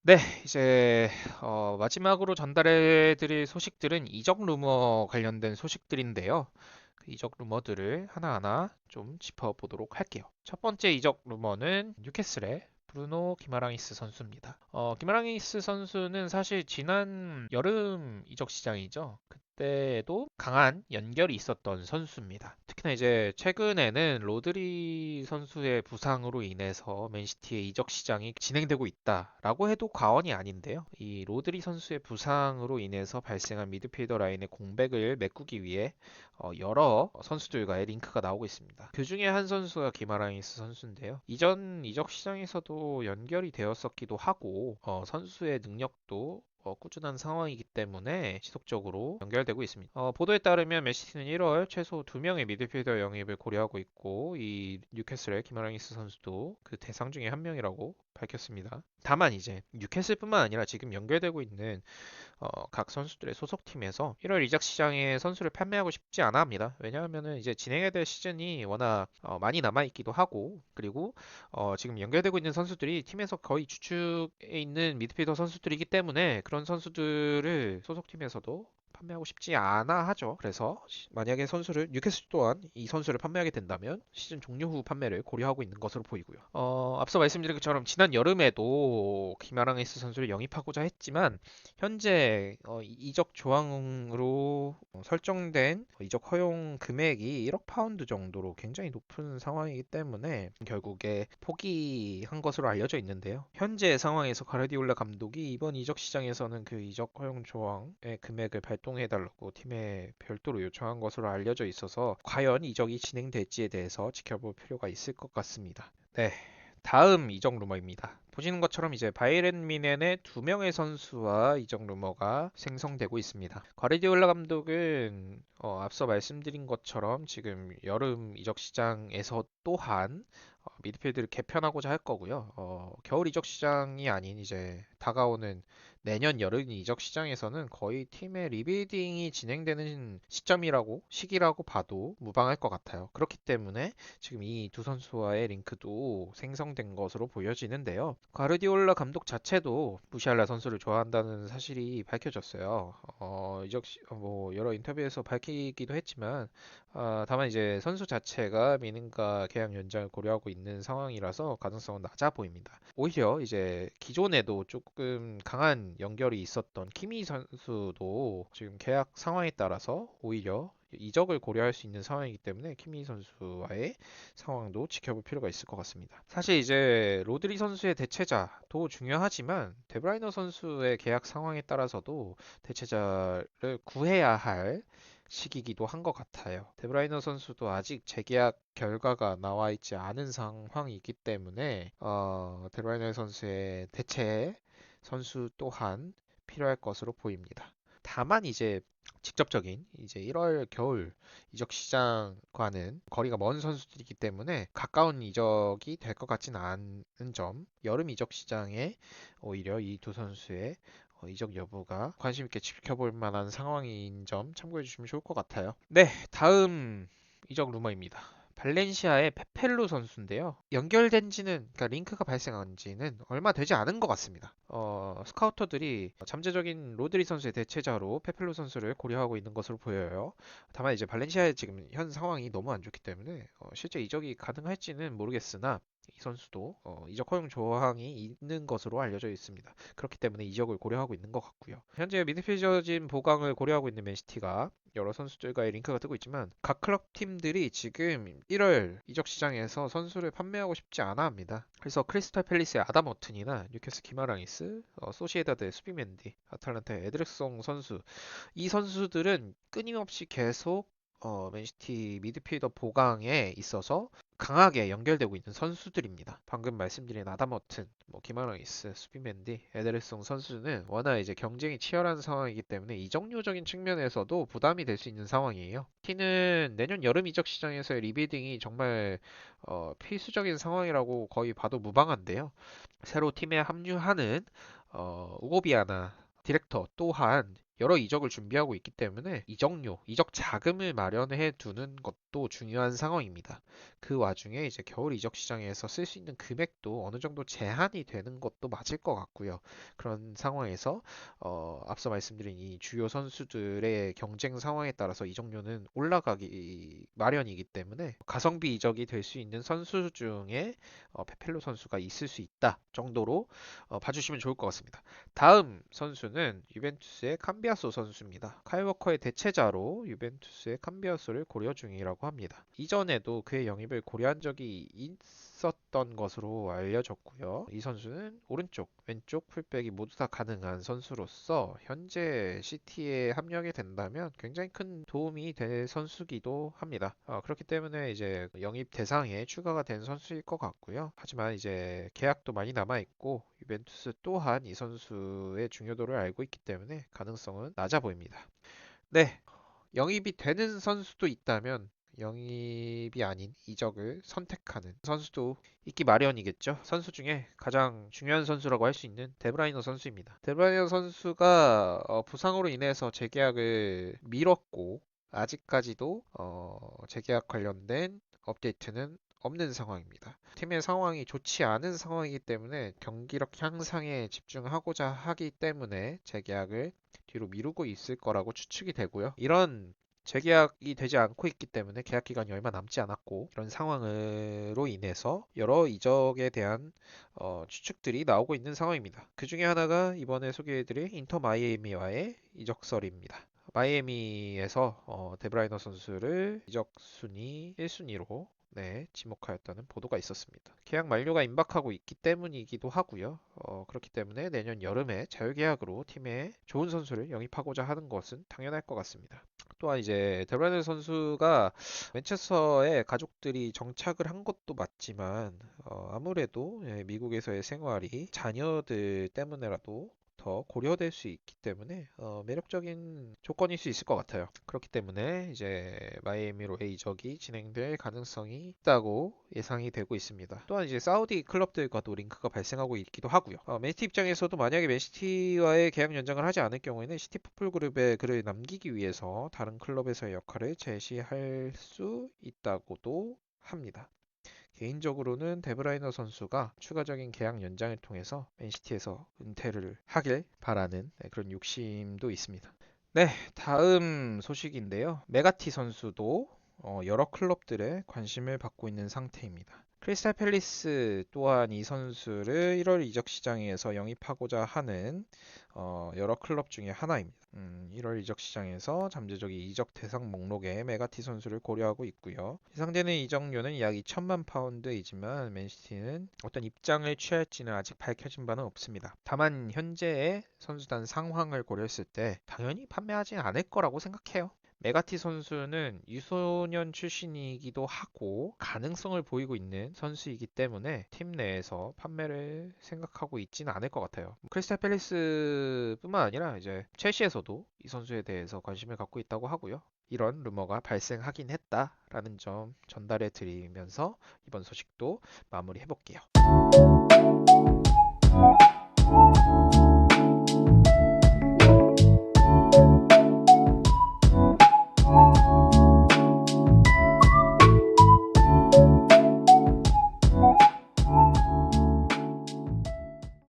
네, 이제 마지막으로 전달해 드릴 소식들은 이적 루머 관련된 소식들인데요. 그 이적 루머들을 하나하나 좀 짚어보도록 할게요. 첫 번째 이적 루머는 뉴캐슬의 브루노 기마랑이스 선수입니다. 기마랑이스 선수는 사실 지난 여름 이적 시장이죠. 그때도 강한 연결이 있었던 선수입니다. 특히나 이제 최근에는 로드리 선수의 부상으로 인해서 맨시티의 이적 시장이 진행되고 있다라고 해도 과언이 아닌데요. 이 로드리 선수의 부상으로 인해서 발생한 미드필더 라인의 공백을 메꾸기 위해 여러 선수들과의 링크가 나오고 있습니다. 그 중에 한 선수가 기마라인스 선수인데요. 이전 이적 시장에서도 연결이 되었었기도 하고 선수의 능력도 꾸준한 상황이기 때문에 지속적으로 연결되고 있습니다. 보도에 따르면 맨시티는 1월 최소 2명의 미드필더 영입을 고려하고 있고 이 뉴캐슬의 기마라인스 선수도 그 대상 중에 한 명이라고 밝혔습니다. 다만 이제 뉴캐슬뿐만 아니라 지금 연결되고 있는 각 선수들의 소속팀에서 1월 이적 시장에 선수를 판매하고 싶지 않아 합니다. 왜냐하면은 이제 진행해야 될 시즌이 워낙 많이 남아 있기도 하고 그리고 지금 연결되고 있는 선수들이 팀에서 거의 주축에 있는 미드필더 선수들이기 때문에 그런 선수들을 소속팀에서도 판매하고 싶지 않아 하죠. 그래서 만약에 선수를 뉴캐슬 또한 이 선수를 판매하게 된다면 시즌 종료 후 판매를 고려하고 있는 것으로 보이고요. 앞서 말씀드린 것처럼 지난 여름에도 기마랑이스 선수를 영입하고자 했지만 현재 이적 조항으로 설정된 이적 허용 금액이 1억 파운드 정도로 굉장히 높은 상황이기 때문에 결국에 포기한 것으로 알려져 있는데요. 현재 상황에서 가르디올라 감독이 이번 이적 시장에서는 그 이적 허용 조항의 금액을 발동해 달라고 팀에 별도로 요청한 것으로 알려져 있어서 과연 이적이 진행될지에 대해서 지켜볼 필요가 있을 것 같습니다. 네, 다음 이적 루머입니다. 보시는 것처럼 이제 바이에른 뮌헨의 두 명의 선수와 이적 루머가 생성되고 있습니다. 과르디올라 감독은 앞서 말씀드린 것처럼 지금 여름 이적 시장에서 또한 미드필드를 개편하고자 할 거고요. 겨울 이적 시장이 아닌 이제 다가오는 내년 여름 이적 시장에서는 거의 팀의 리빌딩이 진행되는 시기라고 봐도 무방할 것 같아요. 그렇기 때문에 지금 이 두 선수와의 링크도 생성된 것으로 보여지는데요. 과르디올라 감독 자체도 무시알라 선수를 좋아한다는 사실이 밝혀졌어요. 뭐 여러 인터뷰에서 밝히기도 했지만 다만 이제 선수 자체가 미넨과 계약 연장을 고려하고 있는 상황이라서 가능성은 낮아 보입니다. 오히려 이제 기존에도 조금 강한 연결이 있었던 키미 선수도 지금 계약 상황에 따라서 오히려 이적을 고려할 수 있는 상황이기 때문에 키미 선수와의 상황도 지켜볼 필요가 있을 것 같습니다. 사실 이제 로드리 선수의 대체자도 중요하지만 데브라이너 선수의 계약 상황에 따라서도 대체자를 구해야 할 시기이기도 한 것 같아요. 데브라이너 선수도 아직 재계약 결과가 나와 있지 않은 상황이기 때문에 데브라이너 선수의 대체 선수 또한 필요할 것으로 보입니다. 다만 이제 직접적인 이제 1월 겨울 이적 시장과는 거리가 먼 선수들이기 때문에 가까운 이적이 될 것 같지는 않은 점, 여름 이적 시장에 오히려 이 두 선수의 이적 여부가 관심 있게 지켜볼 만한 상황인 점 참고해 주시면 좋을 것 같아요. 네, 다음 이적 루머입니다. 발렌시아의 페펠루 선수인데요. 연결된 지는, 그러니까 링크가 발생한 지는 얼마 되지 않은 것 같습니다. 스카우터들이 잠재적인 로드리 선수의 대체자로 페펠루 선수를 고려하고 있는 것으로 보여요. 다만 이제 발렌시아의 지금 현 상황이 너무 안 좋기 때문에 실제 이적이 가능할지는 모르겠으나 이 선수도 이적 허용 조항이 있는 것으로 알려져 있습니다. 그렇기 때문에 이적을 고려하고 있는 것 같고요. 현재 미드필더진 보강을 고려하고 있는 맨시티가 여러 선수들과의 링크가 뜨고 있지만 각 클럽 팀들이 지금 1월 이적 시장에서 선수를 판매하고 싶지 않아 합니다. 그래서 크리스탈 팰리스의 아담 어튼이나 뉴캐슬 기마랑이스, 소시에다드의 수비맨디, 아탈란타의 에드르송 선수 이 선수들은 끊임없이 계속 맨시티 미드필더 보강에 있어서 강하게 연결되고 있는 선수들입니다. 방금 말씀드린 아담 어튼, 뭐 기마랑이스, 수비맨디, 에데르송 선수는 워낙 이제 경쟁이 치열한 상황이기 때문에 이적료적인 측면에서도 부담이 될 수 있는 상황이에요. 티는 내년 여름 이적 시장에서의 리빌딩이 정말 필수적인 상황이라고 거의 봐도 무방한데요. 새로 팀에 합류하는 우고비아나 디렉터 또한 여러 이적을 준비하고 있기 때문에 이적료, 이적 자금을 마련해 두는 것도 중요한 상황입니다. 그 와중에 이제 겨울 이적 시장에서 쓸 수 있는 금액도 어느 정도 제한이 되는 것도 맞을 것 같고요. 그런 상황에서 앞서 말씀드린 이 주요 선수들의 경쟁 상황에 따라서 이적료는 올라가기 마련이기 때문에 가성비 이적이 될 수 있는 선수 중에 페펠로 선수가 있을 수 있다 정도로 봐주시면 좋을 것 같습니다. 다음 선수는 유벤투스의 캄비아소 선수입니다. 카일 워커의 대체자로 유벤투스의 캄비아소를 고려 중이라고 합니다. 이전에도 그의 영입을 고려한 적이 있었던 것으로 알려졌고요. 이 선수는 오른쪽, 왼쪽 풀백이 모두 다 가능한 선수로서 현재 시티에 합류하게 된다면 굉장히 큰 도움이 될 선수기도 합니다. 그렇기 때문에 이제 영입 대상에 추가가 된 선수일 것 같고요. 하지만 이제 계약도 많이 남아 있고 유벤투스 또한 이 선수의 중요도를 알고 있기 때문에 가능성은 낮아 보입니다. 네, 영입이 되는 선수도 있다면 영입이 아닌 이적을 선택하는 선수도 있기 마련이겠죠. 선수 중에 가장 중요한 선수라고 할 수 있는 데브라이너 선수입니다. 데브라이너 선수가 부상으로 인해서 재계약을 미뤘고 아직까지도 재계약 관련된 업데이트는 없는 상황입니다. 팀의 상황이 좋지 않은 상황이기 때문에 경기력 향상에 집중하고자 하기 때문에 재계약을 뒤로 미루고 있을 거라고 추측이 되고요. 이런 재계약이 되지 않고 있기 때문에 계약 기간이 얼마 남지 않았고 이런 상황으로 인해서 여러 이적에 대한 추측들이 나오고 있는 상황입니다. 그 중에 하나가 이번에 소개해드릴 인터 마이애미와의 이적설입니다. 마이애미에서 데브라이너 선수를 이적 순위 1순위로 지목하였다는 보도가 있었습니다. 계약 만료가 임박하고 있기 때문이기도 하고요. 그렇기 때문에 내년 여름에 자유계약으로 팀에 좋은 선수를 영입하고자 하는 것은 당연할 것 같습니다. 또한 이제 데브라이너 선수가 맨체스터에 가족들이 정착을 한 것도 맞지만 아무래도 미국에서의 생활이 자녀들 때문에라도 더 고려될 수 있기 때문에 매력적인 조건일 수 있을 것 같아요. 그렇기 때문에 이제 마이애미로의 이적이 진행될 가능성이 있다고 예상이 되고 있습니다. 또한 이제 사우디 클럽들과도 링크가 발생하고 있기도 하고요. 맨시티 입장에서도 만약에 맨시티와의 계약 연장을 하지 않을 경우에는 시티 풋볼 그룹에 그를 남기기 위해서 다른 클럽에서의 역할을 제시할 수 있다고도 합니다. 개인적으로는 데브라이너 선수가 추가적인 계약 연장을 통해서 맨시티에서 은퇴를 하길 바라는 그런 욕심도 있습니다. 네, 다음 소식인데요. 메가티 선수도 여러 클럽들의 관심을 받고 있는 상태입니다. 크리스탈 팰리스 또한 이 선수를 1월 이적 시장에서 영입하고자 하는 여러 클럽 중에 하나입니다. 1월 이적 시장에서 잠재적인 이적 대상 목록에 메가티 선수를 고려하고 있고요. 예상되는 이적료는 약 2천만 파운드이지만 맨시티는 어떤 입장을 취할지는 아직 밝혀진 바는 없습니다. 다만 현재의 선수단 상황을 고려했을 때 당연히 판매하지 않을 거라고 생각해요. 메가티 선수는 유소년 출신이기도 하고 가능성을 보이고 있는 선수이기 때문에 팀 내에서 판매를 생각하고 있지는 않을 것 같아요. 크리스탈 팰리스뿐만 아니라 이제 첼시에서도 이 선수에 대해서 관심을 갖고 있다고 하고요. 이런 루머가 발생하긴 했다라는 점 전달해 드리면서 이번 소식도 마무리해 볼게요.